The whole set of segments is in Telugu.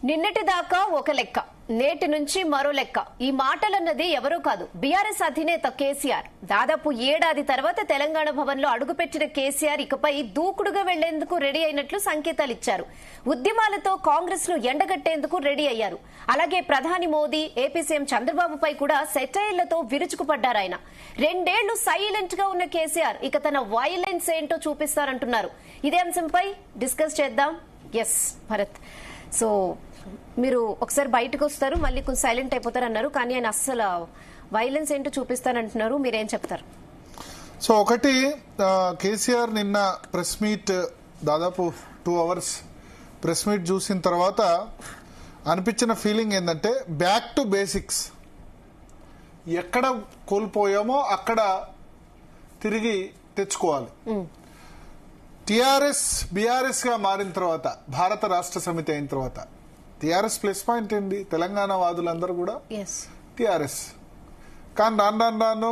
నిన్నటి దాకా ఒక లెక్క, నేటి నుంచి మరో లెక్క. ఈ మాటలన్నది ఎవరూ కాదు, బీఆర్ఎస్ అధినేత కేసీఆర్. దాదాపు ఏడాది తర్వాత తెలంగాణ భవన్ లో అడుగుపెట్టిన కేసీఆర్ ఇకపై దూకుడుగా వెళ్లేందుకు రెడీ అయినట్లు సంకేతాలు ఇచ్చారు. ఉద్యమాలతో కాంగ్రెస్ ను ఎండగట్టేందుకు రెడీ అయ్యారు. అలాగే ప్రధాని మోదీ, ఏపీ సీఎం చంద్రబాబుపై కూడా సెటైర్లతో విరుచుకుపడ్డారాయన. 2 ఏళ్లు సైలెంట్ గా ఉన్న కేసీఆర్ ఇక తన వైలెన్స్ ఏంటో చూపిస్తారంటున్నారు. ఇదే అంశంపై డిస్కస్ చేద్దాం. ఎస్ భరత్, సో మీరు ఒకసారి బయటకు వస్తారు, మళ్ళీ కొంచెం సైలెంట్ అయిపోతారు అన్నారు, కానీ ఆయన అస్సలు వైలెన్స్ ఏంటో చూపిస్తానంటున్నారు. మీరేం చెప్తారు? సో ఒకటి, కేసీఆర్ నిన్న ప్రెస్ మీట్ దాదాపు 2 అవర్స్ ప్రెస్ మీట్ చూసిన తర్వాత అనిపించిన ఫీలింగ్ ఏంటంటే బ్యాక్ టు బేసిక్స్. ఎక్కడ కోల్పోయామో అక్కడ తిరిగి తెచ్చుకోవాలి. టీఆర్ఎస్ బీఆర్ఎస్ గా మారిన తర్వాత, భారత రాష్ట్ర సమితి అయిన తర్వాత టీఆర్ఎస్ ప్లస్ పాయింట్ ఏంటి? తెలంగాణ వాదులందరూ కూడా టీఆర్ఎస్. కానీ రాను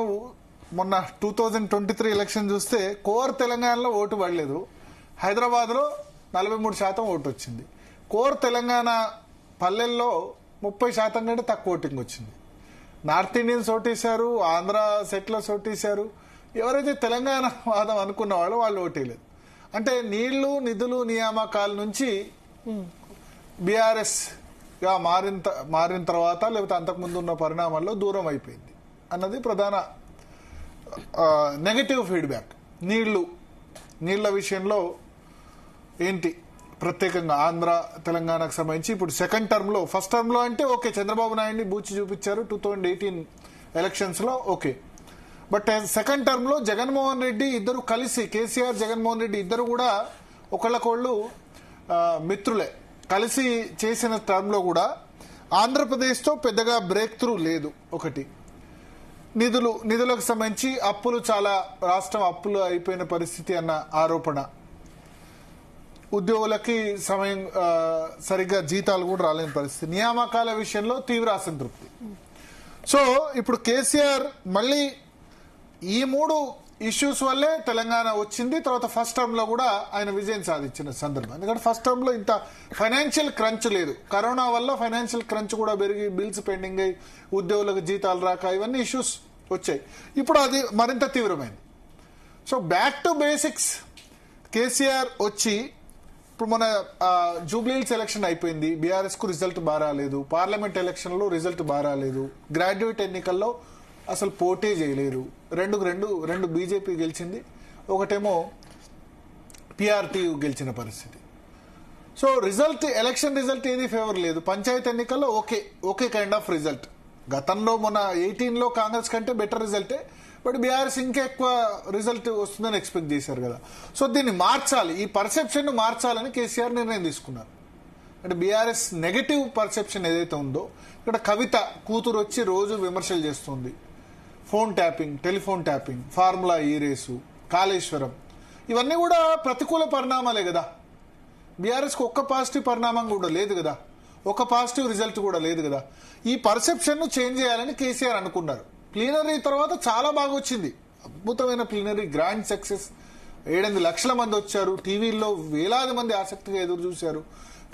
మొన్న 2023 ఎలక్షన్ చూస్తే కోర్ తెలంగాణలో ఓటు పడలేదు. హైదరాబాద్లో 43% ఓటు వచ్చింది. కోర్ తెలంగాణ పల్లెల్లో 30% కంటే తక్కువ ఓటింగ్ వచ్చింది. నార్త్ ఇండియన్స్ ఓటేశారు, ఆంధ్ర సెటిలర్స్ ఓటేశారు. ఎవరైతే తెలంగాణ వాదం అనుకున్న వాళ్ళు ఓటేయలేదు. అంటే నీళ్లు, నిధులు, నియామకాల నుంచి బీఆర్ఎస్ గా మారిన తర్వాత, లేకపోతే అంతకుముందు ఉన్న పరిణామాల్లో దూరం అయిపోయింది అన్నది ప్రధాన నెగటివ్ ఫీడ్బ్యాక్. నీళ్ల విషయంలో ఏంటి ప్రత్యేకంగా ఆంధ్ర తెలంగాణకు సంబంధించి ఇప్పుడు సెకండ్ టర్మ్ లో, ఫస్ట్ టర్మ్ లో అంటే ఓకే, చంద్రబాబు నాయుడిని బూచి చూపించారు 2018 ఎలక్షన్స్ లో, ఓకే. బట్ సెకండ్ టర్మ్ లో జగన్మోహన్ రెడ్డి ఇద్దరు కలిసి, కేసీఆర్ జగన్మోహన్ రెడ్డి ఇద్దరు కూడా ఒకళ్ళకోళ్ళు మిత్రులే, కలిసి చేసిన టర్మ్ లో కూడా ఆంధ్రప్రదేశ్ తో పెద్దగా బ్రేక్ త్రూ లేదు. ఒకటి, నిధులకు సంబంధించి అప్పులు, చాలా రాష్ట్రం అప్పులు అయిపోయిన పరిస్థితి అన్న ఆరోపణ. ఉద్యోగులకి సరిగ్గా జీతాలు కూడా రాలేని పరిస్థితి. నియామకాల విషయంలో తీవ్ర అసంతృప్తి. సో ఇప్పుడు కేసీఆర్ మళ్ళీ ఈ 3 ఇష్యూస్ వల్లే తెలంగాణ వచ్చింది. తర్వాత ఫస్ట్ టర్మ్ లో కూడా ఆయన విజయం సాధించిన సందర్భం. ఎందుకంటే ఫస్ట్ టర్మ్ లో ఇంత ఫైనాన్షియల్ క్రంచ్ లేదు. కరోనా వల్ల ఫైనాన్షియల్ క్రంచ్ కూడా పెరిగి, బిల్స్ పెండింగ్ అయ్యి, ఉద్యోగులకు జీతాలు రాక, ఇవన్నీ ఇష్యూస్ వచ్చాయి. ఇప్పుడు అది మరింత తీవ్రమైంది. So back to basics KCR వచ్చి, ఇప్పుడు మన జూబ్లీహిల్స్ ఎలక్షన్ అయిపోయింది, బీఆర్ఎస్ కు రిజల్ట్ బాగా రాలేదు. పార్లమెంట్ ఎలక్షన్ లో రిజల్ట్ బాగా రాలేదు. గ్రాడ్యుయేట్ ఎన్నికల్లో అసలు పోటీ చేయలేరు. రెండు బీజేపీ గెలిచింది, ఒకటేమో పిఆర్టీ గెలిచిన పరిస్థితి. సో ఎలక్షన్ రిజల్ట్ ఏది ఫేవర్ లేదు. పంచాయతీ ఎన్నికల్లో ఓకే కైండ్ ఆఫ్ రిజల్ట్. గతంలో మొన్న 18లో కాంగ్రెస్ కంటే బెటర్ రిజల్టే, బట్ బీఆర్ఎస్ ఇంకా ఎక్కువ రిజల్ట్ వస్తుందని ఎక్స్పెక్ట్ చేశారు కదా. సో దీన్ని మార్చాలి, ఈ పర్సెప్షన్ ను మార్చాలని కేసీఆర్ నిర్ణయం తీసుకున్నారు. అంటే బీఆర్ఎస్ నెగటివ్ పర్సెప్షన్ ఏదైతే ఉందో, ఇక్కడ కవిత కూతురు వచ్చి రోజు విమర్శలు చేస్తుంది, phone tapping, telephone tapping, formula ఈ రేసు, కాళేశ్వరం, ఇవన్నీ కూడా ప్రతికూల పరిణామాలే కదా. బీఆర్ఎస్ కు ఒక్క పాజిటివ్ పరిణామం కూడా లేదు కదా, ఒక పాజిటివ్ రిజల్ట్ కూడా లేదు కదా. ఈ పర్సెప్షన్ ను చేంజ్ చేయాలని కేసీఆర్ అనుకున్నారు. ప్లీనరీ తర్వాత చాలా బాగా వచ్చింది, అద్భుతమైన ప్లీనరీ, గ్రాండ్ సక్సెస్. 7-8 లక్షల మంది వచ్చారు, టీవీల్లో వేలాది మంది ఆసక్తిగా ఎదురు చూశారు.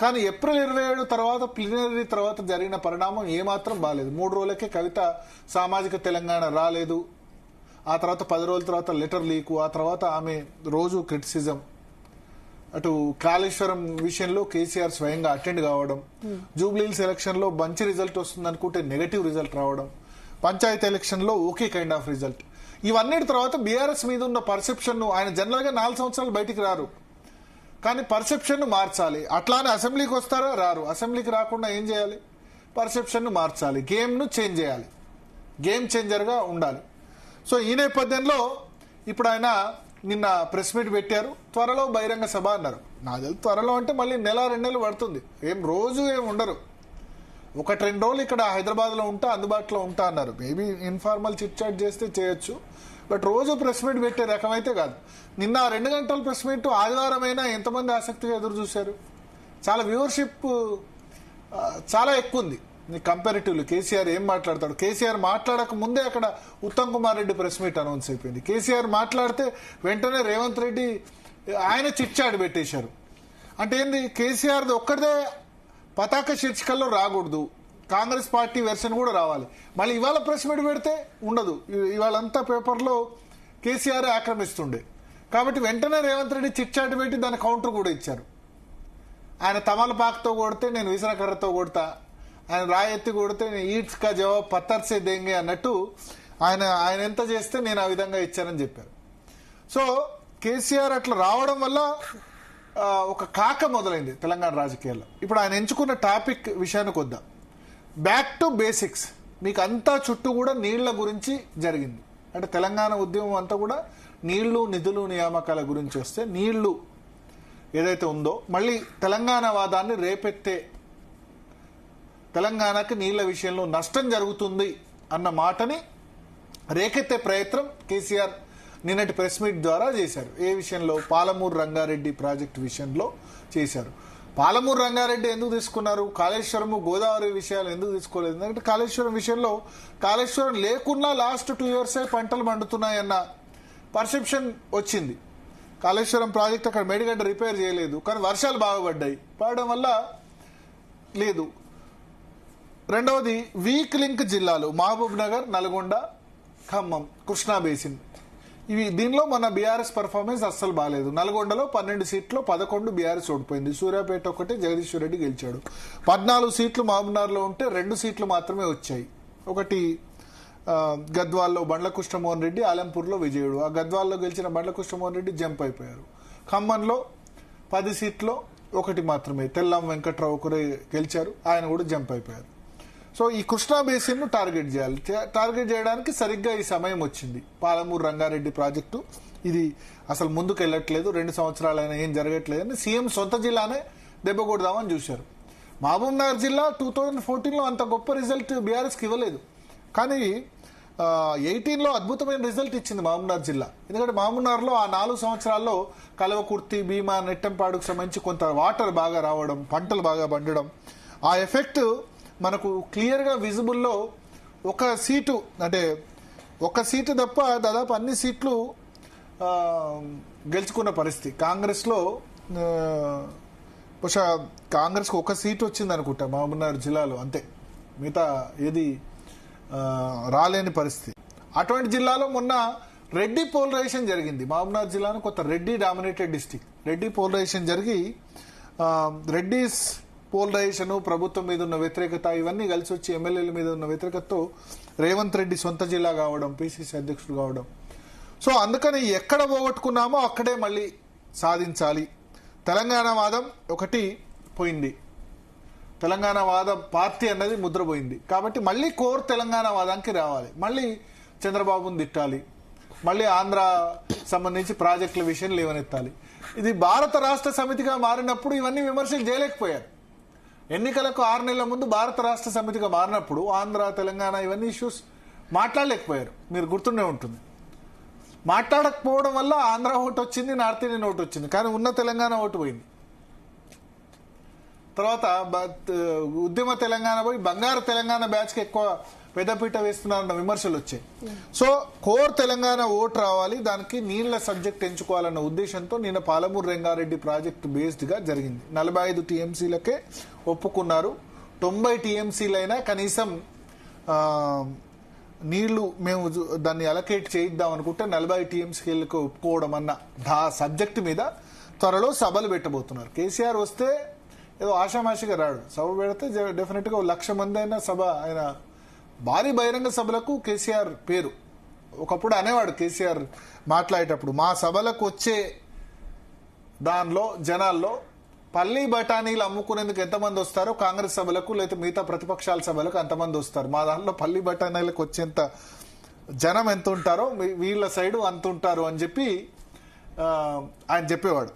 కానీ ఏప్రిల్ 27 తర్వాత, ప్లీనరీ తర్వాత జరిగిన పరిణామం ఏమాత్రం బాలేదు. 3 రోజులకే కవిత సామాజిక తెలంగాణ రాలేదు. ఆ తర్వాత 10 రోజుల తర్వాత లెటర్ లీకు, ఆ తర్వాత ఆమె రోజు క్రిటిసిజం. అటు కాళేశ్వరం విషయంలో కేసీఆర్ స్వయంగా అటెండ్ కావడం, జూబ్లీహిల్స్ ఎలక్షన్ లో మంచి రిజల్ట్ వస్తుంది అనుకుంటే నెగటివ్ రిజల్ట్ రావడం, పంచాయతీ ఎలక్షన్ లో ఓకే కైండ్ ఆఫ్ రిజల్ట్. ఇవన్నిటి తర్వాత బీఆర్ఎస్ మీద ఉన్న పర్సెప్షన్ ను, ఆయన జనరల్ గా 4 సంవత్సరాలు బయటికి రారు, కానీ పర్సెప్షన్ ను మార్చాలి. అట్లానే అసెంబ్లీకి వస్తారా? రారు. అసెంబ్లీకి రాకుండా ఏం చేయాలి? పర్సెప్షన్ ను మార్చాలి, గేమ్ ను చేంజ్ చేయాలి, గేమ్ చేంజర్ గా ఉండాలి. సో ఈ నేపథ్యంలో ఇప్పుడు ఆయన నిన్న ప్రెస్ మీట్ పెట్టారు. త్వరలో బహిరంగ సభ అన్నారు. నాకు తెలిసి త్వరలో అంటే మళ్ళీ 1-2 నెలలు పడుతుంది, రోజు ఏం ఉండరు. 1-2 రోజులు ఇక్కడ హైదరాబాద్ లో ఉంటా, అందుబాటులో ఉంటా అన్నారు. మేబీ ఇన్ఫార్మల్ చిట్ చాట్ చేస్తే చేయొచ్చు, బట్ రోజు ప్రెస్ మీట్ పెట్టే రకమైతే కాదు. నిన్న 2 గంటల ప్రెస్ మీట్, ఆదివారం అయినా ఎంతమంది ఆసక్తిగా ఎదురు చూశారు. చాలా వ్యూవర్షిప్ చాలా ఎక్కువ ఉంది కంపారిటివ్లీ. కేసీఆర్ ఏం మాట్లాడతాడు? కేసీఆర్ మాట్లాడక ముందే అక్కడ Uttam Kumar Reddy press meet announce అయిపోయింది. కేసీఆర్ మాట్లాడితే వెంటనే రేవంత్ రెడ్డి ఆయన చిట్ చాట్ పెట్టేశారు. అంటే ఏంది, కేసీఆర్ ఒక్కడే పతాక శీర్షికల్లో రాకూడదు, కాంగ్రెస్ పార్టీ వెర్షన్ కూడా రావాలి. మళ్ళీ ఇవాళ ప్రెస్ మీట్ పెడితే ఉండదు, ఇవాళంతా పేపర్లో కేసీఆర్ ఆక్రమిస్తుండే. కాబట్టి వెంటనే రేవంత్ రెడ్డి చిట్చాట్ పెట్టి దాని కౌంటర్ కూడా ఇచ్చారు. ఆయన తమలపాకుతో కొడితే నేను విసనకర్రతో కొడతా, ఆయన రాయెత్తి కొడితే నేను ఈట్స్ కా జవాబ్ పత్తర్సే దేంగే అన్నట్టు ఆయన ఎంత చేస్తే నేను ఆ విధంగా ఇచ్చానని చెప్పారు. సో కేసీఆర్ అట్లా రావడం వల్ల ఒక కాక మొదలైంది తెలంగాణ రాజకీయాల్లో. ఇప్పుడు ఆయన ఎంచుకున్న టాపిక్ విషయానికి వద్దాం. Back to basics. మీకు అంతా చుట్టూ కూడా నీళ్ల గురించి జరిగింది. అంటే తెలంగాణ ఉద్యమం అంతా కూడా నీళ్లు, నిధులు, నియామకాల గురించి వస్తే నీళ్లు ఏదైతే ఉందో మళ్ళీ తెలంగాణ వాదాన్ని రేపెత్తే, తెలంగాణకి నీళ్ల విషయంలో నష్టం జరుగుతుంది అన్న మాటని రేకెత్తే ప్రయత్నం కేసీఆర్ నిన్నటి ప్రెస్ మీట్ ద్వారా చేశారు. ఏ విషయంలో? పాలమూరు రంగారెడ్డి ప్రాజెక్టు విషయంలో చేశారు. పాలమూరు రంగారెడ్డి ఎందుకు తీసుకున్నారు? కాళేశ్వరం, గోదావరి విషయాలు ఎందుకు తీసుకోలేదు? ఎందుకంటే కాళేశ్వరం విషయంలో కాళేశ్వరం లేకున్నా లాస్ట్ 2 years పంటలు మండుతున్నాయన్న పర్సెప్షన్ వచ్చింది. కాళేశ్వరం ప్రాజెక్ట్ అక్కడ మేడిగడ్డ రిపేర్ చేయలేదు, కానీ వర్షాలు బాగా పడడం వల్ల లేదు. రెండవది వీక్ లింక్ జిల్లాలు మహబూబ్ నగర్, నల్గొండ, ఖమ్మం, కృష్ణా బేసిన్. దీనిలో మన బీఆర్ఎస్ పర్ఫార్మెన్స్ అస్సలు బాగాలేదు. నల్గొండలో 12 సీట్లు 11 బీఆర్ఎస్ ఓడిపోయింది. సూర్యాపేట ఒకటి జగదీశ్వర్ రెడ్డి గెలిచాడు. 14 సీట్లు మహబూబ్నగర్లో ఉంటే 2 సీట్లు మాత్రమే వచ్చాయి. ఒకటి గద్వాల్లో బండ్ల కృష్ణమోహన్ రెడ్డి, ఆలంపూర్లో విజయుడు. ఆ గద్వాల్లో గెలిచిన బండ్ల కృష్ణమోహన్ రెడ్డి జంప్ అయిపోయారు. ఖమ్మంలో 10 సీట్లో 1 మాత్రమే తెల్లం వెంకట్రావు ఒకరే గెలిచారు, ఆయన కూడా జంప్ అయిపోయారు. సో ఈ కృష్ణా బేసిన్ ను టార్గెట్ చేయాలి. టార్గెట్ చేయడానికి సరిగ్గా ఈ సమయం వచ్చింది. పాలమూరు రంగారెడ్డి ప్రాజెక్టు ఇది అసలు ముందుకు వెళ్ళట్లేదు, 2 సంవత్సరాలైనా ఏం జరగట్లేదని సీఎం సొంత జిల్లానే దెబ్బ కొడదామని చూశారు. మహబూబ్ నగర్ జిల్లా 2014లో అంత గొప్ప రిజల్ట్ బీఆర్ఎస్కి ఇవ్వలేదు, కానీ 18లో అద్భుతమైన రిజల్ట్ ఇచ్చింది మహబూబ్ నగర్ జిల్లా. ఎందుకంటే మహబూబ్ నగర్లో ఆ 4 సంవత్సరాల్లో కలవకుర్తి, భీమా, నెట్టంపాడుకు సంబంధించి కొంత వాటర్ బాగా రావడం, పంటలు బాగా పండడం, ఆ ఎఫెక్ట్ మనకు క్లియర్గా విజిబుల్లో. ఒక సీటు అంటే ఒక సీటు తప్ప దాదాపు అన్ని సీట్లు గెలుచుకున్న పరిస్థితి. కాంగ్రెస్లో బహుశా కాంగ్రెస్కి 1 సీటు వచ్చింది అనుకుంటా మహబూబ్నగర్ జిల్లాలో, అంతే. మిగతా ఏది రాలేని పరిస్థితి. అటువంటి జిల్లాలో మొన్న రెడ్డి పోలరైజేషన్ జరిగింది. మహబూబ్నగర్ జిల్లాను కొత్త Reddy dominated district. Reddy polarisation జరిగి రెడ్డిస్ పోలరైజేషన్, ప్రభుత్వం మీద ఉన్న వ్యతిరేకత ఇవన్నీ కలిసి వచ్చి ఎమ్మెల్యేల మీద ఉన్న వ్యతిరేకతతో రేవంత్ రెడ్డి సొంత జిల్లా కావడం, పిసిసి అధ్యక్షుడు కావడం. సో అందుకని ఎక్కడ పోగొట్టుకున్నామో అక్కడే మళ్ళీ సాధించాలి. తెలంగాణ వాదం ఒకటి పోయింది, తెలంగాణ వాద పార్టీ అన్నది ముద్రపోయింది. కాబట్టి మళ్ళీ కోర్ తెలంగాణ వాదానికి రావాలి, మళ్ళీ చంద్రబాబును తిట్టాలి, మళ్ళీ ఆంధ్ర సంబంధించి ప్రాజెక్టుల విషయం లేవనెత్తాలి. ఇది భారత రాష్ట్ర సమితిగా మారినప్పుడు ఇవన్నీ విమర్శలు చేయలేకపోయారు. ఎన్నికలకు 6 నెలల ముందు భారత రాష్ట్ర సమితిగా మారినప్పుడు ఆంధ్ర, తెలంగాణ ఇవన్నీ ఇష్యూస్ మాట్లాడలేకపోయారు. మీరు గుర్తుండే ఉంటుంది. మాట్లాడకపోవడం వల్ల ఆంధ్ర ఓటు వచ్చింది, నార్త్ ఇండియన్ ఓటు వచ్చింది, కానీ ఉన్న తెలంగాణ ఓటు పోయింది. తర్వాత ఉద్యమ తెలంగాణ పోయి బంగారు తెలంగాణ బ్యాచ్కి ఎక్కువ పెద్దపీట వేస్తున్నారన్న విమర్శలు వచ్చాయి. సో కోర్ తెలంగాణ ఓటు రావాలి, దానికి నీళ్ల సబ్జెక్ట్ ఎంచుకోవాలన్న ఉద్దేశంతో నిన్న పాలమూరు రంగారెడ్డి ప్రాజెక్టు బేస్డ్ గా జరిగింది. 45 టీఎంసీలకే ఒప్పుకున్నారు. 90 టీఎంసీలైనా కనీసం నీళ్లు మేము దాన్ని అలకేట్ చేయిద్దాం అనుకుంటే 40 టీఎంసీలకు ఒప్పుకోవడం అన్న సబ్జెక్టు మీద త్వరలో సభలు పెట్టబోతున్నారు. కేసీఆర్ వస్తే ఏదో ఆషామాషిగా రాడు, సభ పెడితే డెఫినెట్ గా 1,00,000 మంది అయినా సభ, ఆయన భారీ బహిరంగ సభలకు కేసీఆర్ పేరు. ఒకప్పుడు అనేవాడు కేసీఆర్ మాట్లాడేటప్పుడు, మా సభలకు వచ్చే దానిలో జనాల్లో పల్లి బఠానీలు అమ్ముకునేందుకు ఎంతమంది వస్తారో కాంగ్రెస్ సభలకు లేకపోతే మిగతా ప్రతిపక్షాల సభలకు అంతమంది వస్తారు, మా దాంట్లో పల్లి బఠానీలకు వచ్చేంత జనం ఎంత ఉంటారో వీళ్ళ సైడు అంత ఉంటారు అని చెప్పి ఆయన చెప్పేవాడు.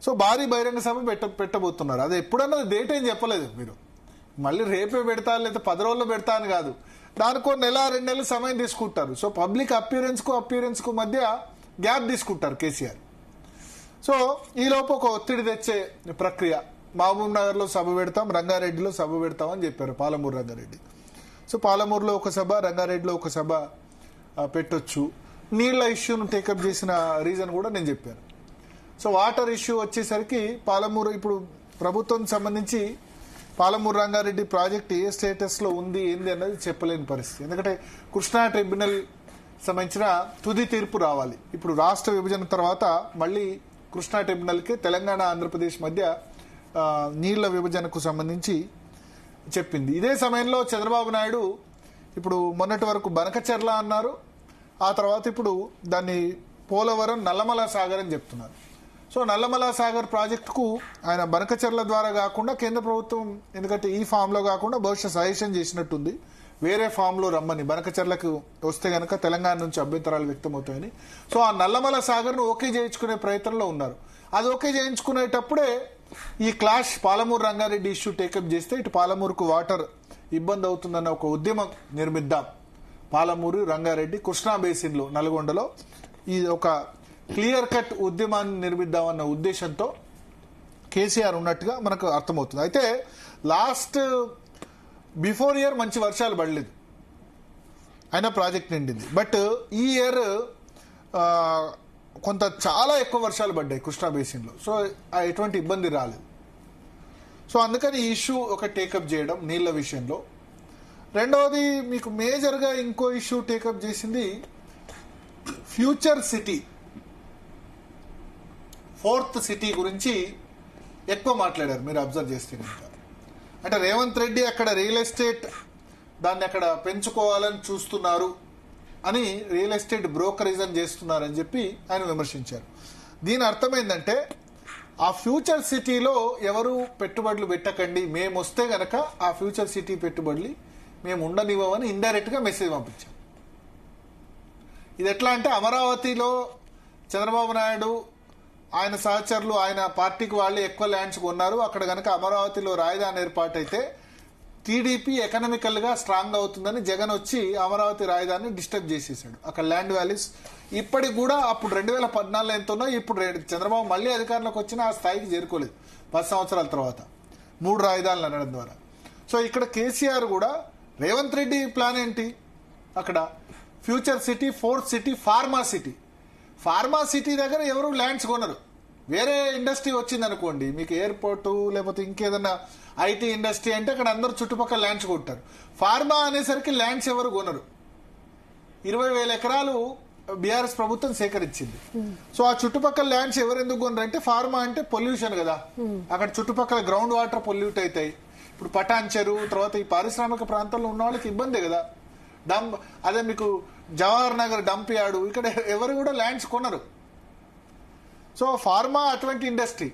సో భారీ బహిరంగ సభ పెట్టబోతున్నారు. అది ఎప్పుడన్నా డేట్ ఏం చెప్పలేదు మీరు, మళ్ళీ రేపే పెడతా లేదా 10 రోజుల్లో పెడతా అని కాదు, దానికో 1-2 నెలలు సమయం తీసుకుంటారు. సో పబ్లిక్ అపియరెన్స్ కు మధ్య గ్యాప్ తీసుకుంటారు కేసీఆర్. సో ఈలోపు ఒక ఒత్తిడి తెచ్చే ప్రక్రియ. మహబూబ్ నగర్ లో సభ పెడతాం, రంగారెడ్డిలో సభ పెడతామని చెప్పారు, పాలమూరు రంగారెడ్డి. సో పాలమూరులో ఒక సభ, రంగారెడ్డిలో ఒక సభ పెట్టొచ్చు. నీళ్ల ఇష్యూను టేకప్ చేసిన రీజన్ కూడా నేను చెప్పాను. సో వాటర్ ఇష్యూ వచ్చేసరికి పాలమూరు ఇప్పుడు ప్రభుత్వం సంబంధించి పాలమూరు రంగారెడ్డి ప్రాజెక్ట్ ఏ స్టేటస్లో ఉంది ఏంది అన్నది చెప్పలేని పరిస్థితి. ఎందుకంటే కృష్ణా ట్రిబ్యునల్ సంబంధించిన తుది తీర్పు రావాలి. ఇప్పుడు రాష్ట్ర విభజన తర్వాత మళ్ళీ కృష్ణా ట్రిబ్యునల్కి తెలంగాణ ఆంధ్రప్రదేశ్ మధ్య నీళ్ల విభజనకు సంబంధించి చెప్పింది. ఇదే సమయంలో చంద్రబాబు నాయుడు ఇప్పుడు మొన్నటి వరకు బనకచెర్ల అన్నారు, ఆ తర్వాత ఇప్పుడు దాన్ని పోలవరం నల్లమల సాగర్ అని చెప్తున్నారు. సో నల్లమల సాగర్ ప్రాజెక్టుకు ఆయన బనకచెర్ల ద్వారా కాకుండా కేంద్ర ప్రభుత్వం, ఎందుకంటే ఈ ఫామ్లో కాకుండా బహుశా సజెషన్ చేసినట్టుంది వేరే ఫామ్లో రమ్మని, బనకచెర్లకు వస్తే కనుక తెలంగాణ నుంచి అభ్యంతరాలు వ్యక్తమవుతాయని. సో ఆ నల్లమల సాగర్ను ఓకే చేయించుకునే ప్రయత్నంలో ఉన్నారు. అది ఓకే చేయించుకునేటప్పుడే ఈ clash Palamuru Rangareddy issue take up చేస్తే ఇటు పాలమూరుకు వాటర్ ఇబ్బంది అవుతుందన్న ఒక ఉద్యమం నిర్మిద్దాం, పాలమూరు రంగారెడ్డి కృష్ణా బేసిన్లో నల్గొండలో ఈ ఒక క్లియర్ కట్ ఉద్యమాన్ని నిర్మిద్దామన్న ఉద్దేశంతో కేసీఆర్ ఉన్నట్టుగా మనకు అర్థమవుతుంది. అయితే లాస్ట్ బిఫోర్ ఇయర్ మంచి వర్షాలు పడలేదు, అయినా ప్రాజెక్ట్ నిండింది. బట్ ఈ ఇయర్ కొంత చాలా ఎక్కువ వర్షాలు పడ్డాయి కృష్ణా బేసిన్లో. సో ఎటువంటి ఇబ్బంది రాలేదు. సో అందుకని ఈ ఇష్యూ ఒక టేకప్ చేయడం నీళ్ల విషయంలో. రెండవది మీకు మేజర్గా ఇంకో ఇష్యూ టేకప్ చేసింది ఫ్యూచర్ సిటీ, ఫోర్త్ సిటీ గురించి ఎక్కువ మాట్లాడారు మీరు అబ్జర్వ్ చేస్తే కనుక. అంటే రేవంత్ రెడ్డి అక్కడ రియల్ ఎస్టేట్ దాన్ని అక్కడ పెంచుకోవాలని చూస్తున్నారు అని, రియల్ ఎస్టేట్ బ్రోకరిజం చేస్తున్నారని చెప్పి ఆయన విమర్శించారు. దీని అర్థం ఏంటంటే ఆ ఫ్యూచర్ సిటీలో ఎవరు పెట్టుబడులు పెట్టకండి, మేము వస్తే గనక ఆ ఫ్యూచర్ సిటీ పెట్టుబడులు మేము ఉండనివ్వమని ఇండైరెక్ట్గా మెసేజ్ పంపించాం. ఇది ఎట్లా అంటే అమరావతిలో చంద్రబాబు నాయుడు ఆయన సహచరులు ఆయన పార్టీకి వాళ్ళు ఎక్కువ ల్యాండ్స్ కొన్నారు, అక్కడ కనుక అమరావతిలో రాజధాని ఏర్పాటైతే టీడీపీ ఎకనామికల్గా స్ట్రాంగ్ అవుతుందని జగన్ వచ్చి అమరావతి రాజధానిని డిస్టర్బ్ చేసేసాడు. అక్కడ ల్యాండ్ వాల్యూస్ ఇప్పటికి కూడా అప్పుడు 2014 ఎంతనో ఇప్పుడు చంద్రబాబు మళ్ళీ అధికారంలోకి వచ్చినా ఆ స్థాయికి చేరుకోలేదు 10 సంవత్సరాల తర్వాత 3 రాజధానులు అనడం ద్వారా. సో ఇక్కడ కేసీఆర్ కూడా రేవంత్ రెడ్డి ప్లాన్ ఏంటి, అక్కడ future city, fourth city, pharma city. Pharma city దగ్గర ఎవరు ల్యాండ్స్ కొనరు. వేరే ఇండస్ట్రీ వచ్చింది అనుకోండి, మీకు ఎయిర్పోర్టు లేకపోతే ఇంకేదన్నా ఐటీ ఇండస్ట్రీ అంటే అక్కడ అందరూ చుట్టుపక్కల ల్యాండ్స్ కొంటారు. ఫార్మా అనేసరికి ల్యాండ్స్ ఎవరు కొనరు. 20,000 ఎకరాలు బీఆర్ఎస్ ప్రభుత్వం సేకరించింది. సో ఆ చుట్టుపక్కల ల్యాండ్స్ ఎవరు ఎందుకు కొనరు అంటే ఫార్మా అంటే పొల్యూషన్ కదా, అక్కడ చుట్టుపక్కల గ్రౌండ్ వాటర్ పొల్యూట్ అవుతాయి. ఇప్పుడు పటాన్ చెరువు తర్వాత ఈ పారిశ్రామిక ప్రాంతాల్లో ఉన్న వాళ్ళకి ఇబ్బంది కదా, డంప్. అదే మీకు జవహర్ నగర్ డంప్ యార్డు, ఇక్కడ ఎవరు కూడా ల్యాండ్స్ కొనరు. సో ఫార్మా అటువంటి ఇండస్ట్రీ.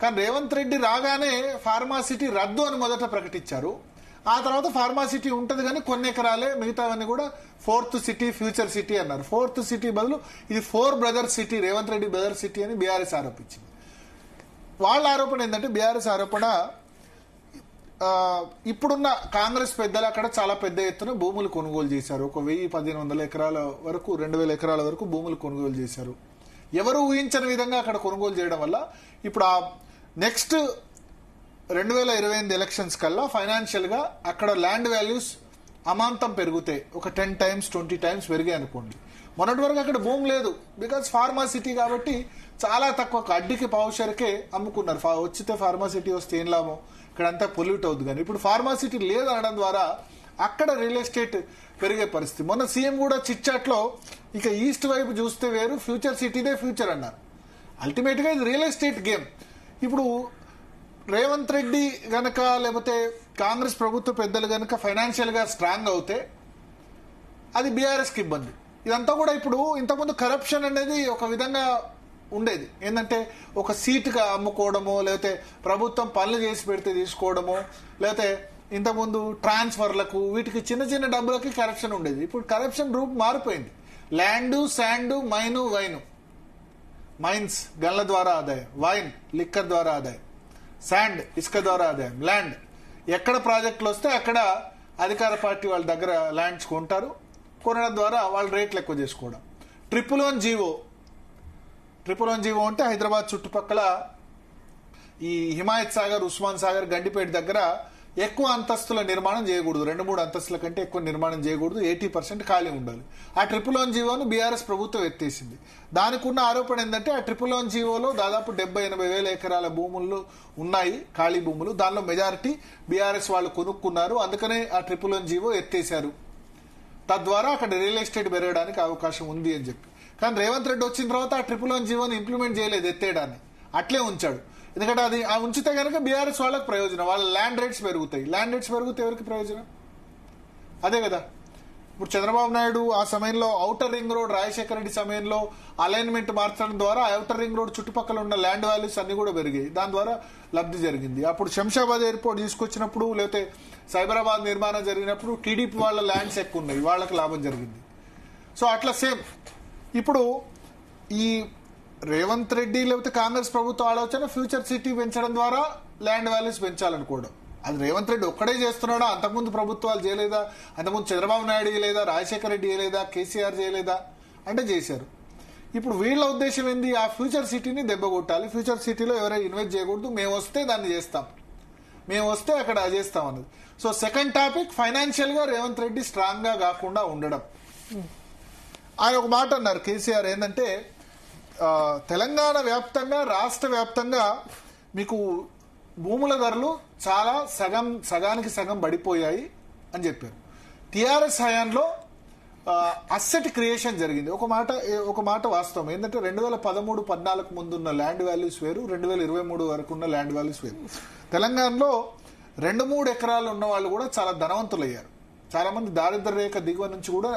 కానీ రేవంత్ రెడ్డి రాగానే ఫార్మా సిటీ రద్దు అని మొదట ప్రకటించారు. ఆ తర్వాత ఫార్మా సిటీ ఉంటుంది కానీ కొన్ని ఎకరాలే, మిగతావన్నీ కూడా ఫోర్త్ సిటీ, ఫ్యూచర్ సిటీ అన్నారు. ఫోర్త్ సిటీ బదులు ఇది 4 brothers city, Revanth Reddy brothers city అని బీఆర్ఎస్ ఆరోపించింది. వాళ్ళ ఆరోపణ ఏంటంటే, బీఆర్ఎస్ ఆరోపణ ఇప్పుడున్న కాంగ్రెస్ పెద్దలు అక్కడ చాలా పెద్ద ఎత్తున భూములు కొనుగోలు చేశారు. ఒక 1000-1500 ఎకరాల వరకు 2000 ఎకరాల వరకు భూములు కొనుగోలు చేశారు. ఎవరు ఊహించని విధంగా అక్కడ కొనుగోలు చేయడం వల్ల ఇప్పుడు ఆ నెక్స్ట్ 2028 ఎలక్షన్స్ కల్లా ఫైనాన్షియల్ గా అక్కడ ల్యాండ్ వాల్యూస్ అమాంతం పెరుగుతాయి. ఒక 10 times 20 times పెరిగాయి అనుకోండి. మొన్నటి వరకు అక్కడ భూమి లేదు, బికాజ్ ఫార్మా సిటీ కాబట్టి చాలా తక్కువ అడ్డికి పావుషరికే అమ్ముకున్నారు. వచ్చితే ఫార్మా సిటీ వస్తే ఏం లాభం, ఇక్కడ అంతా పొల్యూట్ అవుతుంది. కానీ ఇప్పుడు ఫార్మా సిటీ లేదు అనడం ద్వారా అక్కడ రియల్ ఎస్టేట్ పెరిగే పరిస్థితి. మొన్న సీఎం కూడా చిట్చాట్లో ఇక ఈస్ట్ వైపు చూస్తే వేరు, ఫ్యూచర్ సిటీదే ఫ్యూచర్ అన్నారు. అల్టిమేట్ గా ఇది రియల్ ఎస్టేట్ గేమ్. ఇప్పుడు రేవంత్ రెడ్డి గనక లేకపోతే కాంగ్రెస్ ప్రభుత్వ పెద్దలు గనక ఫైనాన్షియల్ గా స్ట్రాంగ్ అవుతే అది బీఆర్ఎస్ కి ఇబ్బంది. ఇదంతా కూడా ఇప్పుడు ఇంతకుముందు కరప్షన్ అనేది ఒక విధంగా ఉండేది, ఏంటంటే ఒక సీటుగా అమ్ముకోవడమో, లేకపోతే ప్రభుత్వం పనులు చేసి పెడితే తీసుకోవడమో, లేకపోతే ఇంతకుముందు ట్రాన్స్ఫర్లకు వీటికి చిన్న చిన్న డబ్బులకి కరప్షన్ ఉండేది. ఇప్పుడు కరప్షన్ రూప్ మారిపోయింది. Land, sand, mine, wine. Mines గన్ల ద్వారా ఆదాయం, వైన్ లిక్కర్ ద్వారా ఆదాయం, శాండ్ ఇసుక ద్వారా ఆదాయం, ల్యాండ్ ఎక్కడ ప్రాజెక్టులు వస్తే అక్కడ అధికార పార్టీ వాళ్ళ దగ్గర ల్యాండ్స్ కొంటారు, కొనడం ద్వారా వాళ్ళు రేట్లు ఎక్కువ చేసుకోవడం. 111 జీవో అంటే హైదరాబాద్ చుట్టుపక్కల ఈ హిమాయత్ సాగర్, ఉస్మాన్ సాగర్, గండిపేట దగ్గర ఎక్కువ అంతస్తుల నిర్మాణం చేయకూడదు, 2-3 అంతస్తుల కంటే ఎక్కువ నిర్మాణం చేయకూడదు, 80% ఖాళీ ఉండాలి. ఆ ట్రిపుల్ వన్ జీవోను బీఆర్ఎస్ ప్రభుత్వం ఎత్తేసింది. దానికి ఉన్న ఆరోపణ ఏంటంటే ఆ ట్రిపుల్ వన్ జీవోలో దాదాపు 70-80 వేల ఎకరాల భూములు ఉన్నాయి, ఖాళీ భూములు. దానిలో మెజారిటీ బీఆర్ఎస్ వాళ్ళు కొనుక్కున్నారు, అందుకనే ఆ ట్రిపుల్ వన్ జీవో ఎత్తేశారు. తద్వారా అక్కడ రియల్ ఎస్టేట్ పెరగడానికి అవకాశం ఉంది అని చెప్పి. కానీ రేవంత్ రెడ్డి వచ్చిన తర్వాత ఆ ట్రిపుల్ వన్ జీవోని ఇంప్లిమెంట్ చేయలేదు, ఎత్తేయడాన్ని అట్లే ఉంచాడు. ఎందుకంటే అది ఆ ఉంచితే కనుక బీఆర్ఎస్ వాళ్ళకి ప్రయోజనం, వాళ్ళ ల్యాండ్ రేట్స్ పెరుగుతాయి. ల్యాండ్ రేట్స్ పెరిగితే ఎవరికి ప్రయోజనం? అదే కదా. ఇప్పుడు చంద్రబాబు నాయుడు ఆ సమయంలో outer ring road, Rajasekhara Reddy సమయంలో అలైన్మెంట్ మార్చడం ద్వారా ఔటర్ రింగ్ రోడ్ చుట్టుపక్కల ఉన్న ల్యాండ్ వాల్యూస్ అన్ని కూడా పెరిగాయి, దాని ద్వారా లబ్ధి జరిగింది. అప్పుడు శంషాబాద్ ఎయిర్పోర్ట్ తీసుకొచ్చినప్పుడు, లేకపోతే సైబరాబాద్ నిర్మాణం జరిగినప్పుడు టీడీపీ వాళ్ళ ల్యాండ్స్ ఎక్కువ ఉన్నాయి, వాళ్ళకి లాభం జరిగింది. సో అట్లా సేమ్ ఇప్పుడు ఈ రేవంత్ రెడ్డి లేకపోతే కాంగ్రెస్ ప్రభుత్వ ఆలోచన ఫ్యూచర్ సిటీ పెంచడం ద్వారా ల్యాండ్ వాల్యూస్ పెంచాలనుకోవడం. అది రేవంత్ రెడ్డి ఒక్కడే చేస్తున్నాడా? అంతకుముందు ప్రభుత్వాలు చేయలేదా? అంతకుముందు చంద్రబాబు నాయుడు చేయలేదా? రాజశేఖర రెడ్డి చేయలేదా? కేసీఆర్ చేయలేదా? అంటే చేశారు. ఇప్పుడు వీళ్ళ ఉద్దేశం ఏంది? ఆ ఫ్యూచర్ సిటీని దెబ్బ కొట్టాలి, ఫ్యూచర్ సిటీలో ఎవరైనా ఇన్వెస్ట్ చేయకూడదు, మేము వస్తే దాన్ని చేస్తాం, మేము వస్తే అక్కడ చేస్తాం అన్నది. సో సెకండ్ టాపిక్, ఫైనాన్షియల్ గా రేవంత్ రెడ్డి స్ట్రాంగ్ గా కాకుండా ఉండడం. ఆయన ఒక మాట అన్నారు కేసీఆర్, ఏంటంటే తెలంగాణ వ్యాప్తంగా, రాష్ట్ర వ్యాప్తంగా మీకు భూముల ధరలు చాలా సగానికి సగం పడిపోయాయి అని చెప్పారు. టీఆర్ఎస్ హయాంలో అసెట్ క్రియేషన్ జరిగింది. ఒక మాట వాస్తవం ఏంటంటే 2013-14 ముందున్న ల్యాండ్ వాల్యూస్ వేరు, 2023 వరకు ఉన్న ల్యాండ్ వాల్యూస్ వేరు. తెలంగాణలో 2-3 ఎకరాలు ఉన్న వాళ్ళు కూడా చాలా ధనవంతులయ్యారు. చాలా మంది దారిద్ర్య రేఖ దిగువ నుంచి కూడా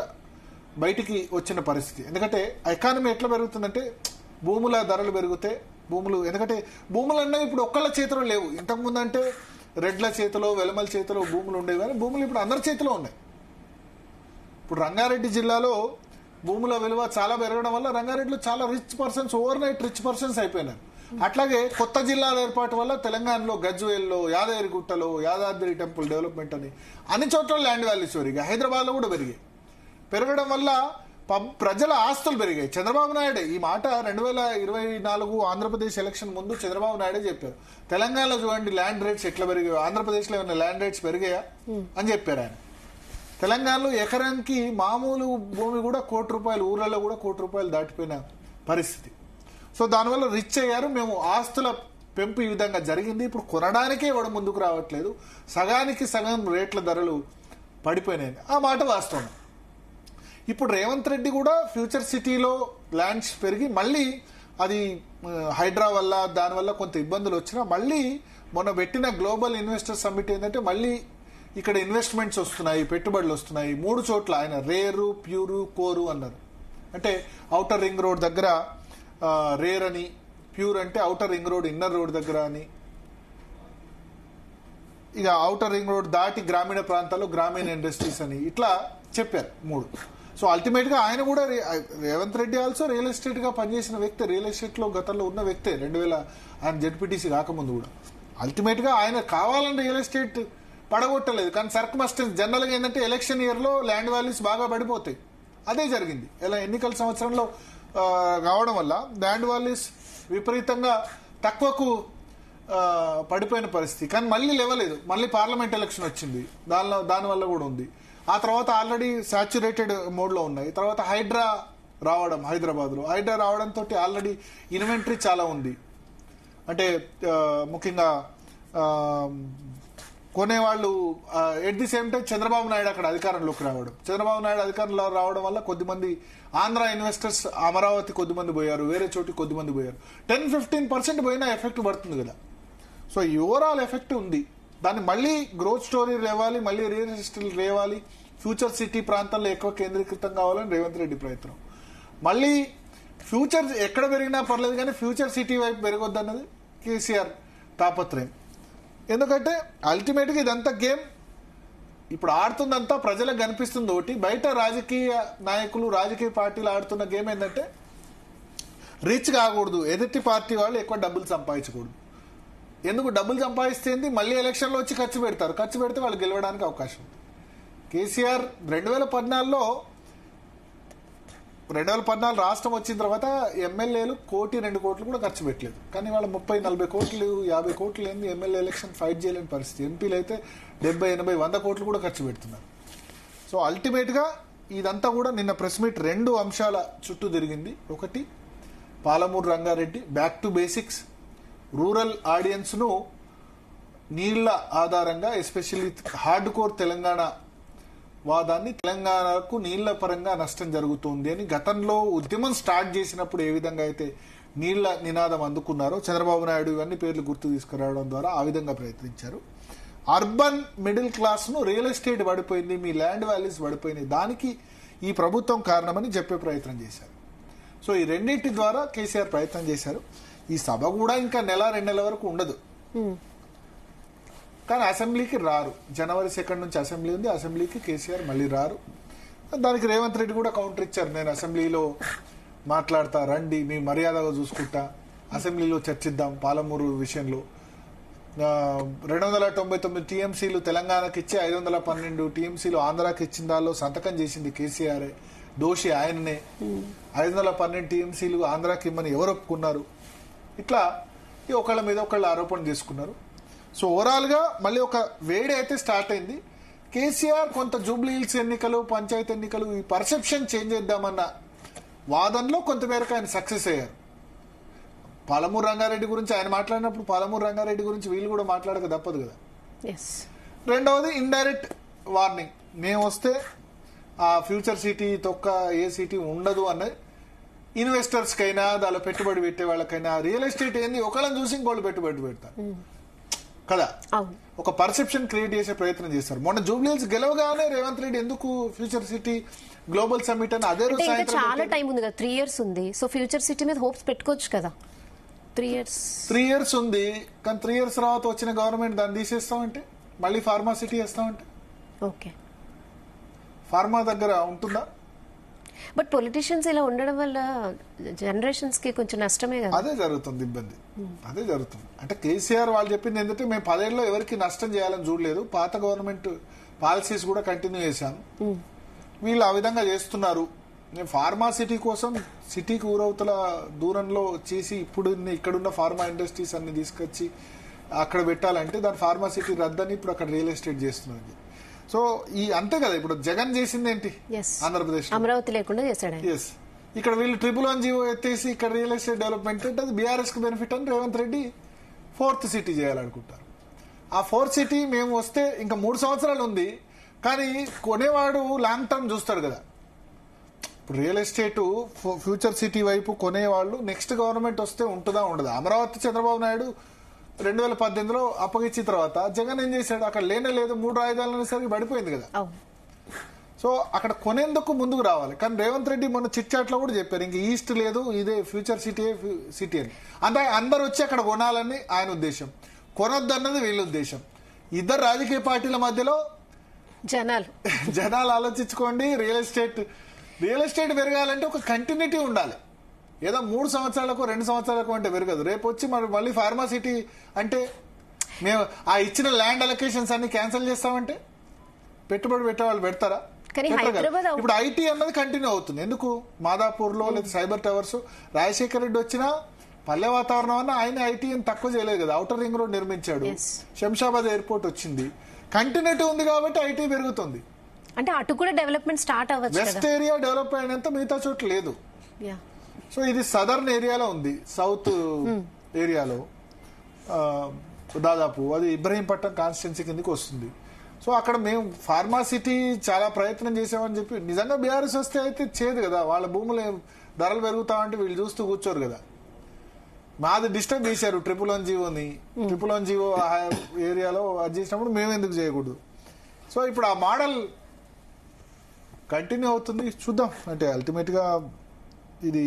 బయటికి వచ్చిన పరిస్థితి. ఎందుకంటే ఎకానమీ ఎట్లా పెరుగుతుందంటే భూముల ధరలు పెరిగితే ఎందుకంటే భూములు అన్నవి ఇప్పుడు ఒక్కళ్ళ చేతిలో లేవు. ఇంతకుముందు అంటే రెడ్ల చేతిలో, వెలమల చేతిలో భూములు ఉండేవి, కానీ భూములు ఇప్పుడు అందరి చేతిలో ఉన్నాయి. ఇప్పుడు రంగారెడ్డి జిల్లాలో భూముల విలువ చాలా పెరగడం వల్ల రంగారెడ్డిలో చాలా rich persons, over night rich persons అయిపోయినారు. అట్లాగే కొత్త జిల్లాల ఏర్పాటు వల్ల తెలంగాణలో గజ్వేల్లో, యాదగిరిగుట్టలో, యాదాద్రి టెంపుల్ డెవలప్మెంట్ అని అన్ని చోట్ల ల్యాండ్ వాల్యూస్ పెరిగాయి. హైదరాబాద్ లో కూడా పెరిగాయి. పెరగడం వల్ల ప్రజల ఆస్తులు పెరిగాయి. చంద్రబాబు నాయుడే ఈ మాట 2024 ఆంధ్రప్రదేశ్ ఎలక్షన్ ముందు చంద్రబాబు నాయుడే చెప్పారు. తెలంగాణలో చూడండి ల్యాండ్ రేట్స్ ఎట్లా పెరిగాయో, ఆంధ్రప్రదేశ్లో ఏమైనా ల్యాండ్ రేట్స్ పెరిగాయా అని చెప్పారు ఆయన. తెలంగాణలో ఎకరానికి మామూలు భూమి కూడా ₹1,00,00,000, ఊర్లలో కూడా ₹1,00,00,000 దాటిపోయిన పరిస్థితి. సో దానివల్ల రిచ్ అయ్యారు. మేము ఆస్తుల పెంపు ఈ విధంగా జరిగింది. ఇప్పుడు కొనడానికే వాడు ముందుకు రావట్లేదు, సగానికి సగం రేట్ల ధరలు పడిపోయినాయి. ఆ మాట వాస్తవం. ఇప్పుడు రేవంత్ రెడ్డి కూడా ఫ్యూచర్ సిటీలో ల్యాండ్స్ పెరిగి మళ్ళీ అది హైడ్రా వల్ల దానివల్ల కొంత ఇబ్బందులు వచ్చినా మళ్ళీ మొన్న పెట్టిన గ్లోబల్ ఇన్వెస్టర్ సమ్మిట్ ఏంటంటే మళ్ళీ ఇక్కడ ఇన్వెస్ట్మెంట్స్ వస్తున్నాయి, పెట్టుబడులు వస్తున్నాయి. 3 చోట్ల ఆయన రేరు, ప్యూరు, కోరు అన్నారు. అంటే ఔటర్ రింగ్ రోడ్ దగ్గర రేర్ అని, ప్యూర్ అంటే outer ring road inner road దగ్గర అని, ఇక ఔటర్ రింగ్ రోడ్ దాటి గ్రామీణ ప్రాంతాల్లో గ్రామీణ ఇండస్ట్రీస్ అని ఇట్లా చెప్పారు 3. సో అల్టిమేట్ గా ఆయన కూడా Revanth Reddy also real estate గా పనిచేసిన వ్యక్తి, రియల్ ఎస్టేట్ లో గతంలో ఉన్న వ్యక్తే. 2000 ఆయన జెడ్పీటీసీ కాకముందు కూడా అల్టిమేట్ గా ఆయన కావాలని రియల్ ఎస్టేట్ పడగొట్టలేదు. కానీ సర్కమ్స్టెన్స్ జనరల్ గా ఏంటంటే ఎలక్షన్ ఇయర్ లో ల్యాండ్ వాల్యూస్ బాగా పడిపోతాయి. అదే జరిగింది. ఇలా ఎన్నికల సంవత్సరంలో కావడం వల్ల ల్యాండ్ వాల్యూస్ విపరీతంగా తక్కువకు పడిపోయిన పరిస్థితి. కానీ మళ్ళీ లేవలేదు. మళ్ళీ పార్లమెంట్ ఎలక్షన్ వచ్చింది, దానివల్ల కూడా ఉంది. ఆ తర్వాత ఆల్రెడీ సాచ్యురేటెడ్ మోడ్ లో ఉన్నాయి. తర్వాత హైడ్రా రావడం, హైదరాబాద్ లో హైడ్రా రావడంతో ఆల్రెడీ ఇన్వెంటరీ చాలా ఉంది. అంటే ముఖ్యంగా కొనేవాళ్ళు at the same time Chandrababu Naidu అక్కడ అధికారంలోకి రావడం, చంద్రబాబు నాయుడు అధికారంలో రావడం వల్ల కొద్దిమంది ఆంధ్ర ఇన్వెస్టర్స్ అమరావతి కొద్దిమంది పోయారు, వేరే చోటి కొద్దిమంది పోయారు. 10-15% పోయినా ఎఫెక్ట్ పడుతుంది కదా. సో ఈ ఓవరాల్ ఎఫెక్ట్ ఉంది. దాన్ని మళ్ళీ గ్రోత్ స్టోరీ లేవాలి, మళ్ళీ రియల్ ఎస్టేట్ లేవాలి, ఫ్యూచర్ సిటీ ప్రాంతాల్లో ఎక్కువ కేంద్రీకృతం కావాలని రేవంత్ రెడ్డి ప్రయత్నం. మళ్ళీ ఫ్యూచర్ ఎక్కడ పెరిగినా పర్లేదు కానీ ఫ్యూచర్ సిటీ వైపు పెరగొద్దు అన్నది కేసీఆర్ తాపత్రయం. ఎందుకంటే అల్టిమేట్గా ఇదంతా గేమ్ ఇప్పుడు ఆడుతుందంతా ప్రజలకు కనిపిస్తుంది ఒకటి, బయట రాజకీయ నాయకులు, రాజకీయ పార్టీలు ఆడుతున్న గేమ్ ఏంటంటే రిచ్ కాకూడదు, ఎదుటి పార్టీ వాళ్ళు ఎక్కువ డబ్బులు సంపాదించకూడదు. ఎందుకు డబ్బులు సంపాదిస్తేంది, మళ్ళీ ఎలక్షన్లో వచ్చి ఖర్చు పెడతారు, ఖర్చు పెడితే వాళ్ళు గెలవడానికి అవకాశం ఉంది. కేసీఆర్ 2014లో 2014 రాష్ట్రం వచ్చిన తర్వాత ఎమ్మెల్యేలు 1-2 కోట్లు కూడా ఖర్చు పెట్టలేదు. కానీ వాళ్ళ 30-40 కోట్లు 50 కోట్లు ఏంది ఎమ్మెల్యే ఎలక్షన్ ఫైట్ చేయలేని పరిస్థితి. ఎంపీలు అయితే 70-80-100 కోట్లు కూడా ఖర్చు పెడుతున్నారు. సో అల్టిమేట్ గా ఇదంతా కూడా నిన్న ప్రెస్ మీట్ 2 అంశాల చుట్టూ తిరిగింది. ఒకటి, Palamuru Rangareddy back to basics, rural audience ను నీళ్ల ఆధారంగా ఎస్పెషల్లీ హార్డ్ కోర్ తెలంగాణ వాదాన్ని తెలంగాణకు నీళ్ల పరంగా నష్టం జరుగుతుంది అని గతంలో ఉద్యమం స్టార్ట్ చేసినప్పుడు ఏ విధంగా అయితే నీళ్ల నినాదం అందుకున్నారో చంద్రబాబు నాయుడు ఇవన్నీ పేర్లు గుర్తు తీసుకురావడం ద్వారా ఆ విధంగా ప్రయత్నించారు. అర్బన్ మిడిల్ క్లాస్ ను రియల్ ఎస్టేట్ పడిపోయింది, మీ ల్యాండ్ వాల్యూస్ పడిపోయినాయి, దానికి ఈ ప్రభుత్వం కారణమని చెప్పే ప్రయత్నం చేశారు. సో ఈ రెండింటి ద్వారా కేసీఆర్ ప్రయత్నం చేశారు. ఈ సభ కూడా ఇంకా 1-2 నెలల వరకు ఉండదు. కానీ అసెంబ్లీకి రారు. జనవరి 2 నుంచి అసెంబ్లీ ఉంది. అసెంబ్లీకి కేసీఆర్ మళ్ళీ రారు. దానికి రేవంత్ రెడ్డి కూడా కౌంటర్ ఇచ్చారు. నేను అసెంబ్లీలో మాట్లాడతా, రండి, మీ మర్యాదగా చూసుకుంటా, అసెంబ్లీలో చర్చిద్దాం పాలమూరు విషయంలో. 299 టీఎంసీలు తెలంగాణకి ఇచ్చి 512 టీఎంసీలు ఆంధ్రాకి ఇచ్చిన దానిలో సంతకం చేసింది కేసీఆర్, దోషి ఆయననే. 512 టీఎంసీలు ఆంధ్రాకి ఇమ్మని ఎవరు ఒప్పుకున్నారు? ఇట్లా ఒకళ్ళ మీద ఒకళ్ళు ఆరోపణ చేసుకున్నారు. సో ఓవరాల్ గా మళ్ళీ ఒక వేడి అయితే స్టార్ట్ అయింది. కేసీఆర్ కొంత జూబ్లీ హిల్స్ ఎన్నికలు, పంచాయతీ ఎన్నికలు, ఈ పర్సెప్షన్ చేంజ్ చేద్దామన్న వాదనలో కొంతమేరకు ఆయన సక్సెస్ అయ్యారు. పాలమూరు రంగారెడ్డి గురించి ఆయన మాట్లాడినప్పుడు పాలమూరు రంగారెడ్డి గురించి వీళ్ళు కూడా మాట్లాడక తప్పదు కదా. రెండవది ఇండైరెక్ట్ వార్నింగ్, మేము వస్తే ఆ ఫ్యూచర్ సిటీ తొక్క ఏ సిటీ ఉండదు అన్నది ఇన్వెస్టర్స్ కైనా దానిలో పెట్టుబడి పెట్టే వాళ్ళకైనా. రియల్ ఎస్టేట్ ఏంది, ఒకళ్ళని చూసి ఇంకోళ్ళు పెట్టుబడి పెడతారు కదా, ఒక పర్సెప్షన్ క్రియేట్ చేసే ప్రయత్నం చేస్తారు. మొన్న జూబ్లీహిల్స్ గెలవగానే రేవంత్ రెడ్డి ఎందుకు ఫ్యూచర్ సిటీ గ్లోబల్ సమ్మిట్ అని అదే రోజు చాలా టైం ఉంది కదా, 3 years ఉంది. సో ఫ్యూచర్ సిటీ మీద హోప్స్ పెట్టుకోవచ్చు కదా. 3 years ఉంది. కానీ 3 years తర్వాత వచ్చిన గవర్నమెంట్ దాన్ని తీసేస్తామంటే మళ్ళీ ఫార్మా సిటీ వేస్తామంటే ఓకే, ఫార్మా దగ్గర ఉంటుందా? బట్ పొలిటీషియన్స్ ఇలా ఉండడం వల్ల జనరేషన్స్ కి కొంచెం నష్టమే కదా. అదే జరుగుతుంది, ఇబ్బంది అదే జరుగుతుంది. అంటే కేసీఆర్ వాళ్ళు చెప్పింది ఏంటంటే మేము 10 ఏళ్ళలో ఎవరికి నష్టం చేయాలని చూడలేదు, పాత గవర్నమెంట్ పాలసీస్ కూడా కంటిన్యూ చేశాను, వీళ్ళు ఆ విధంగా చేస్తున్నారు. నేను ఫార్మా సిటీ కోసం సిటీకి ఊరవతల దూరంలో చేసి ఇప్పుడు ఇక్కడున్న ఫార్మా ఇండస్ట్రీస్ అన్ని తీసుకొచ్చి అక్కడ పెట్టాలంటే దాని ఫార్మా సిటీ రద్దని ఇప్పుడు అక్కడ రియల్ ఎస్టేట్ చేస్తున్నది. సో ఈ అంతే కదా, ఇప్పుడు జగన్ చేసింది ఏంటి, ఆంధ్రప్రదేశ్ అమరావతి లేకుండా చేశాడు. ఎస్, ఇక్కడ వీళ్ళు 111 జీవో ఎత్తేసి ఇక్కడ రియల్ ఎస్టేట్ డెవలప్మెంట్ అంటే అది బీఆర్ఎస్ కి బెనిఫిట్ అని రేవంత్ రెడ్డి 4th సిటీ చేయాలనుకుంటారు. ఆ 4th సిటీ మేము వస్తే ఇంకా 3 సంవత్సరాలు ఉంది, కానీ కొనేవాడు లాంగ్ టర్మ్ చూస్తాడు కదా. ఇప్పుడు రియల్ ఎస్టేట్ ఫ్యూచర్ సిటీ వైపు కొనేవాళ్ళు నెక్స్ట్ గవర్నమెంట్ వస్తే ఉంటుందా ఉండదా? అమరావతి చంద్రబాబు నాయుడు 2018లో అప్పగించిన తర్వాత జగన్ ఏం చేశాడు, అక్కడ లేదు 3 రాజధానులు అనేసరికి పడిపోయింది కదా. సో అక్కడ కొనేందుకు ముందుకు రావాలి. కానీ రేవంత్ రెడ్డి మొన్న చిట్చాట్లో కూడా చెప్పారు ఇంక ఈస్ట్ లేదు, ఇదే ఫ్యూచర్ సిటీ అని. అందరు వచ్చి అక్కడ కొనాలని ఆయన ఉద్దేశం, కొనొద్దు అన్నది వీళ్ళ ఉద్దేశం. ఇద్దరు రాజకీయ పార్టీల మధ్యలో జనాలు ఆలోచించుకోండి. రియల్ ఎస్టేట్ పెరగాలంటే ఒక కంటిన్యూటీ ఉండాలి. ఏదో 3 సంవత్సరాలకు 2 సంవత్సరాలకు అంటే పెరగదు. రేపు వచ్చి మళ్ళీ ఫార్మా సిటీ అంటే మేము ఆ ఇచ్చిన ల్యాండ్ అలొకేషన్స్ అన్ని క్యాన్సిల్ చేస్తామంటే పెట్టుబడి పెట్టే వాళ్ళు పెడతారా? ఇప్పుడు ఐటీ అన్నది కంటిన్యూ అవుతుంది. ఎందుకు మాదాపూర్ లో లేదా సైబర్ టవర్స్ రాజశేఖర రెడ్డి వచ్చినా పల్లె వాతావరణం అన్న ఆయన ఐటీ తక్కువ చేయలేదు కదా. ఔటర్ రింగ్ రోడ్ నిర్మించాడు, శంషాబాద్ ఎయిర్పోర్ట్ వచ్చింది, కంటిన్యూటీ ఉంది కాబట్టి ఐటీ పెరుగుతుంది. అంటే అటు కూడా డెవలప్మెంట్ స్టార్ట్ అవ్వచ్చు. వెస్ట్ ఏరియా డెవలప్ అయినంత మిగతా చోట్ల లేదు. సో ఇది సదర్న్ ఏరియాలో ఉంది, సౌత్ ఏరియాలో దాదాపు అది ఇబ్రహీంపట్నం కాన్స్టిట్యున్సీ కిందకి వస్తుంది. సో అక్కడ మేము ఫార్మా సిటీ చాలా ప్రయత్నం చేసామని చెప్పి నిజంగా బీఆర్ఎస్ వస్తే అయితే చేయదు కదా. వాళ్ళ భూములు ధరలు పెరుగుతామంటే వీళ్ళు చూస్తూ కూర్చోరు కదా. మాది డిస్టర్బ్ చేశారు 111 జీవోని. 111 జీవో ఏరియాలో అది చేసినప్పుడు మేము ఎందుకు చేయకూడదు? సో ఇప్పుడు ఆ మోడల్ కంటిన్యూ అవుతుంది, చూద్దాం. అంటే అల్టిమేట్ గా ఇది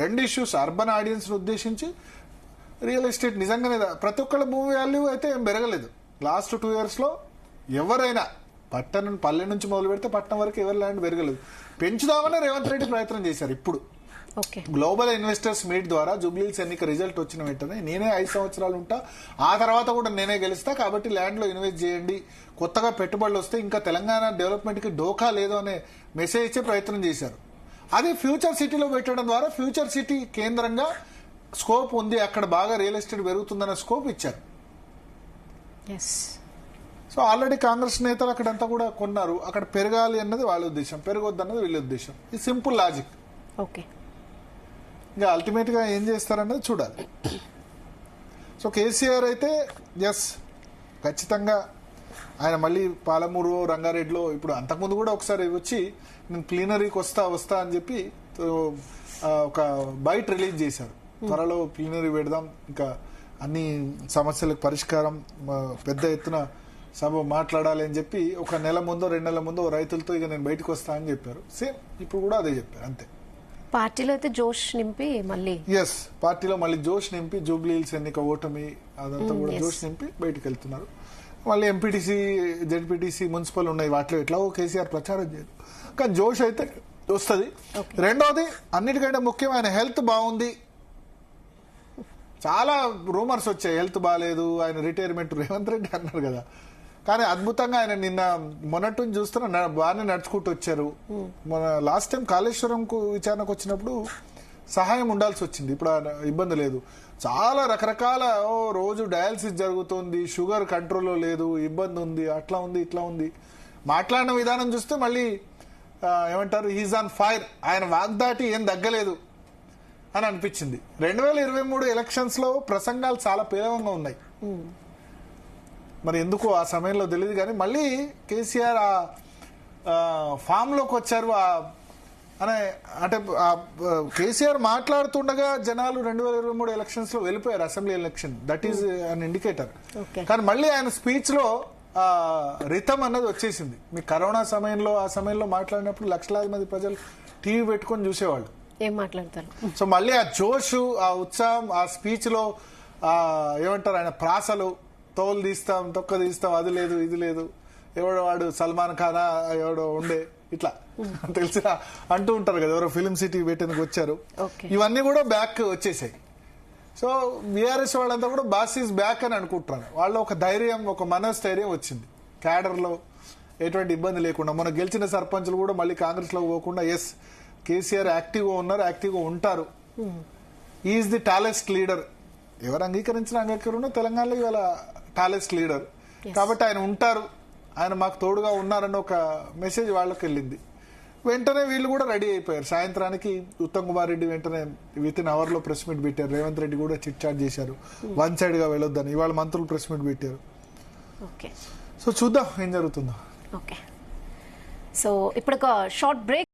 2 ఇష్యూస్, అర్బన్ ఆడియన్స్ ఉద్దేశించి రియల్ ఎస్టేట్. నిజంగానే ప్రతి ఒక్కళ్ళ భూమి వాల్యూ అయితే ఏం పెరగలేదు లాస్ట్ 2 years లో. ఎవరైనా పల్లె నుంచి మొదలు పెడితే పట్టణం వరకు ఎవరి ల్యాండ్ పెరగలేదు. పెంచుదామని రేవంత్ రెడ్డి ప్రయత్నం చేశారు. ఇప్పుడు గ్లోబల్ ఇన్వెస్టర్స్ మీట్ ద్వారా జూబ్లీహిల్స్ ఎన్నిక రిజల్ట్ వచ్చిన వెంటనే నేనే 5 సంవత్సరాలు ఉంటా, ఆ తర్వాత కూడా నేనే గెలుస్తా, కాబట్టి ల్యాండ్ లో ఇన్వెస్ట్ చేయండి, కొత్తగా పెట్టుబడులు వస్తే ఇంకా తెలంగాణ డెవలప్మెంట్ కి డోకా లేదు అనే మెసేజ్ ఇచ్చే ప్రయత్నం చేశారు. అది ఫ్యూచర్ సిటీలో పెట్టడం ద్వారా ఫ్యూచర్ సిటీ కేంద్రంగా స్కోప్ ఉంది, అక్కడ బాగా రియల్ ఎస్టేట్ పెరుగుతుందన్న స్కోప్ ఇచ్చారు. సో ఆల్రెడీ కాంగ్రెస్ నేతలు అక్కడంతా కూడా కొన్నారు, అక్కడ పెరగాలి అన్నది వాళ్ళ ఉద్దేశం, పెరగొద్దు అన్నది వీళ్ళ ఉద్దేశం. ఇది సింపుల్ లాజిక్. ఓకే, ఇంకా అల్టిమేట్ గా ఏం చేస్తారన్నది చూడాలి. సో కేసీఆర్ అయితే ఎస్ ఖచ్చితంగా ఆయన మళ్ళీ పాలమూరు రంగారెడ్డిలో, ఇప్పుడు అంతకుముందు కూడా ఒకసారి వచ్చి నేను ప్లీనరీకి వస్తా అని చెప్పి ఒక బైట్ రిలీజ్ చేశారు. త్వరలో ప్లీనరీ పెడదాం, ఇంకా అన్ని సమస్యలకు పరిష్కారం, పెద్ద ఎత్తున సభ మాట్లాడాలి అని చెప్పి ఒక నెల ముందో 2 నెలల ముందో రైతులతో ఇక నేను బయటకు వస్తా అని చెప్పారు. సేమ్ ఇప్పుడు కూడా అదే చెప్పారు, అంతే. పార్టీలో అయితే జోష్ నింపి మళ్ళీ పార్టీలో మళ్ళీ జోష్ నింపి జూబ్లీ హిల్స్ ఎన్నిక ఓటమి అదంతా కూడా జోష్ నింపి బయటకు వెళ్తున్నారు. మళ్ళీ ఎంపీటీసీ, జెడ్పీటీసీ, మున్సిపల్ ఉన్నాయి, వాటిలో ఎట్లా కేసీఆర్ ప్రచారం చేయదు, కానీ జోష్ అయితే వస్తుంది. రెండోది అన్నిటికంటే ముఖ్యం, ఆయన హెల్త్ బాగుంది. చాలా రూమర్స్ వచ్చాయి హెల్త్ బాగాలేదు, ఆయన రిటైర్మెంట్ రేవంత్ రెడ్డి అన్నారు కదా, కానీ అద్భుతంగా ఆయన నిన్న మొన్నటి నుంచి చూస్తున్నా బాగానే నడుచుకుంటూ వచ్చారు. మన లాస్ట్ టైం కాళేశ్వరంకు విచారణకు వచ్చినప్పుడు సహాయం ఉండాల్సి వచ్చింది, ఇప్పుడు ఇబ్బంది లేదు. చాలా రకరకాల రోజు డయాలసిస్ జరుగుతుంది, షుగర్ కంట్రోల్లో లేదు, ఇబ్బంది ఉంది, అట్లా ఉంది ఇట్లా ఉంది. మాట్లాడిన విధానం చూస్తే మళ్ళీ ఏమంటారు, హీజ్ ఆన్ ఫైర్, ఆయన వాగ్దాటి ఏం తగ్గలేదు అని అనిపించింది. 2023 ఎలక్షన్స్ లో ప్రసంగాలు చాలా పేలవంగా ఉన్నాయి, మరి ఎందుకు ఆ సమయంలో తెలియదు. కానీ మళ్ళీ కేసీఆర్ ఫామ్ లోకి వచ్చారు అంటే కేసీఆర్ మాట్లాడుతుండగా జనాలు 2023 ఎలక్షన్స్ లో వెళ్ళిపోయారు, assembly election, that is an indicator. కానీ మళ్ళీ ఆయన స్పీచ్ లో రిథం అన్నది వచ్చేసింది. మీ కరోనా సమయంలో ఆ సమయంలో మాట్లాడినప్పుడు లక్షలాది మంది ప్రజలు టీవీ పెట్టుకొని చూసేవాళ్ళు, ఏం మాట్లాడతారు. సో మళ్ళీ ఆ జోషు, ఆ ఉత్సాహం, ఆ స్పీచ్ లో ఏమంటారు ఆయన ప్రాసలు, తోలు తీస్తాం, తొక్క తీస్తాం, అది లేదు ఇది లేదు, ఎవడో వాడు సల్మాన్ ఖానా ఎవడో ఉండే ఇట్లా తెలిసిన అంటూ ఉంటారు కదా, ఎవరో ఫిలిం సిటీ పెట్టేందుకు వచ్చారు, ఇవన్నీ కూడా బ్యాక్ వచ్చేసాయి. సో బీఆర్ఎస్ వాళ్ళంతా కూడా బాస్ ఈజ్ బ్యాక్ అని అనుకుంటున్నారు. వాళ్ళు ఒక ధైర్యం, ఒక మనోస్థైర్యం వచ్చింది క్యాడర్ లో, ఎటువంటి ఇబ్బంది లేకుండా. మన గెలిచిన సర్పంచులు కూడా మళ్ళీ కాంగ్రెస్ లో పోకుండా ఎస్ కేసీఆర్ యాక్టివ్గా ఉన్నారు, యాక్టివ్గా ఉంటారు, ఈజ్ ది టాలెస్ట్ లీడర్. ఎవరు అంగీకరించినా అంగీకరణ తెలంగాణలో ఇవాళ టాలెస్ట్ లీడర్ కాబట్టి ఆయన ఉంటారు, ఆయన మాకు తోడుగా ఉన్నారన్న ఒక మెసేజ్ వాళ్ళకి వెళ్ళింది. వెంటనే వీళ్ళు కూడా రెడీ అయిపోయారు. సాయంత్రానికి ఉత్తమ్ కుమార్ రెడ్డి వెంటనే విత్ అవర్ లో ప్రెస్ మీట్ పెట్టారు, రేవంత్ రెడ్డి కూడా చిట్ చాట్ చేశారు, వన్ సైడ్ గా వెళ్ళొద్దని. ఇవాళ మంత్రులు ప్రెస్ మీట్ పెట్టారు. సో చూద్దాం ఏం జరుగుతుందో. సో ఇప్పుడు ఒక షార్ట్ బ్రేక్.